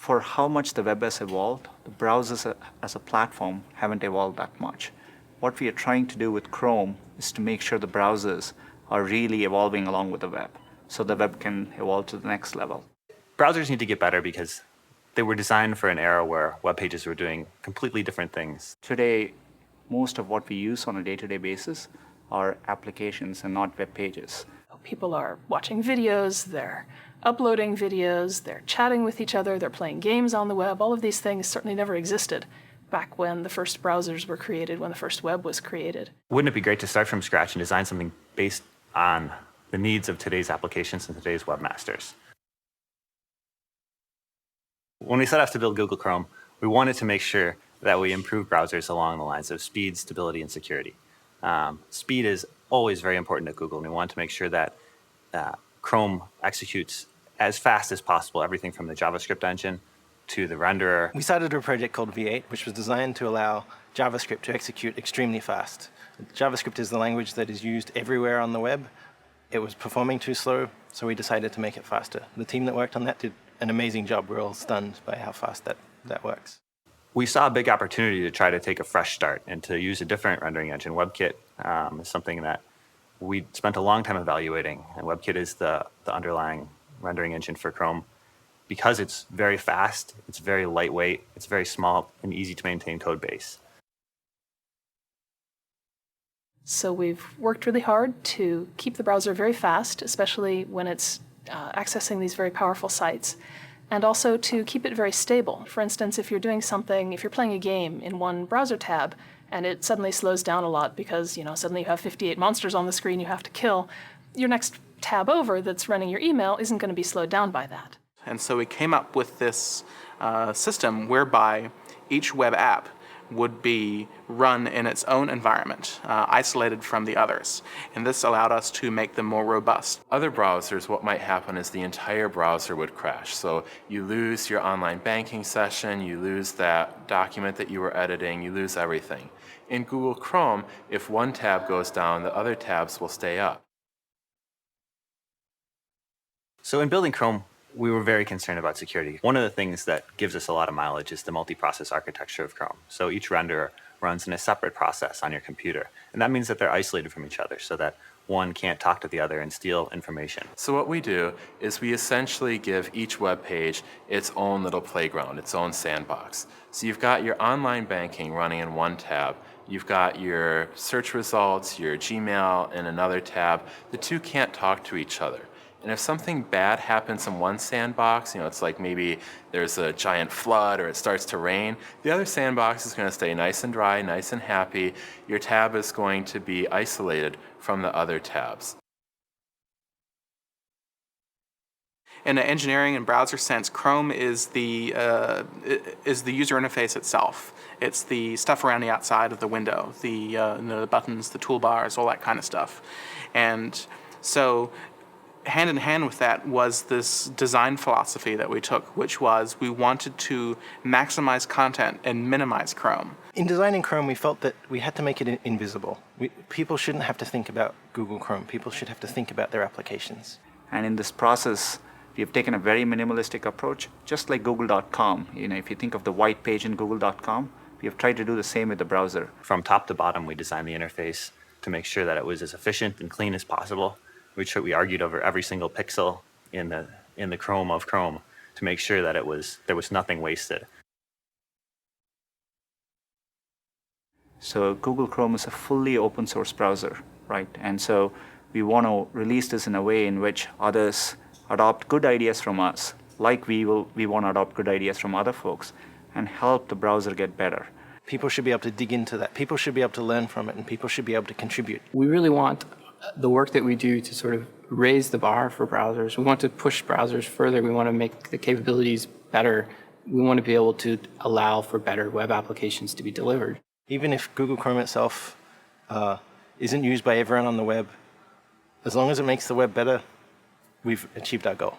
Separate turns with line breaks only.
For how much the web has evolved, the browsers as a platform haven't evolved that much. What we are trying to do with Chrome is to make sure the browsers are really evolving along with the web, so the web can evolve to the next level.
Browsers need to get better because they were designed for an era where web pages were doing completely different things.
Today, most of what we use on a day-to-day basis are applications and not web pages.
People are watching videos, they're uploading videos, they're chatting with each other, they're playing games on the web. All of these things certainly never existed back when the first browsers were created, when the first web was created.
Wouldn't it be great to start from scratch and design something based on the needs of today's applications and today's webmasters? When we set out to build Google Chrome, we wanted to make sure that we improve browsers along the lines of speed, stability, and security. Speed is always very important at Google, and we want to make sure that Chrome executes as fast as possible, everything from the JavaScript engine to the renderer.
We started a project called V8, which was designed to allow JavaScript to execute extremely fast. JavaScript is the language that is used everywhere on the web. It was performing too slow, so we decided to make it faster. The team that worked on that did an amazing job. We're all stunned by how fast that works.
We saw a big opportunity to try to take a fresh start and to use a different rendering engine. WebKit is something that we spent a long time evaluating, and WebKit is the underlying rendering engine for Chrome because it's very fast, it's very lightweight, it's very small and easy to maintain code base.
So we've worked really hard to keep the browser very fast, especially when it's accessing these very powerful sites, and also to keep it very stable. For instance, if you're doing something, if you're playing a game in one browser tab and it suddenly slows down a lot because suddenly you have 58 monsters on the screen you have to kill, your next tab over that's running your email isn't going to be slowed down by that.
And so we came up with this system whereby each web app would be run in its own environment, isolated from the others. And this allowed us to make them more robust.
Other browsers, what might happen is the entire browser would crash. So you lose your online banking session, you lose that document that you were editing, you lose everything. In Google Chrome, if one tab goes down, the other tabs will stay up.
So in building Chrome, we were very concerned about security. One of the things that gives us a lot of mileage is the multi-process architecture of Chrome. So each renderer runs in a separate process on your computer. And that means that they're isolated from each other so that one can't talk to the other and steal information.
So what we do is we essentially give each web page its own little playground, its own sandbox. So you've got your online banking running in one tab. You've got your search results, your Gmail in another tab. The two can't talk to each other. And if something bad happens in one sandbox, it's like maybe there's a giant flood or it starts to rain, the other sandbox is going to stay nice and dry, nice and happy. Your tab is going to be isolated from the other tabs.
In an engineering and browser sense, Chrome is the user interface itself. It's the stuff around the outside of the window, the buttons, the toolbars, all that kind of stuff. And so hand in hand with that was this design philosophy that we took, which was we wanted to maximize content and minimize Chrome.
In designing Chrome, we felt that we had to make it invisible. People shouldn't have to think about Google Chrome. People should have to think about their applications.
And in this process, we have taken a very minimalistic approach, just like Google.com. If you think of the white page in Google.com, we have tried to do the same with the browser.
From top to bottom, we designed the interface to make sure that it was as efficient and clean as possible. We argued over every single pixel in the Chrome of Chrome to make sure that there was nothing wasted.
So Google Chrome is a fully open source browser, right? And so we want to release this in a way in which others adopt good ideas from us, like we want to adopt good ideas from other folks and help the browser get better.
People should be able to dig into that. People should be able to learn from it, and people should be able to contribute.
We really want the work that we do to sort of raise the bar for browsers. We want to push browsers further. We want to make the capabilities better. We want to be able to allow for better web applications to be delivered.
Even if Google Chrome itself isn't used by everyone on the web, as long as it makes the web better, we've achieved our goal.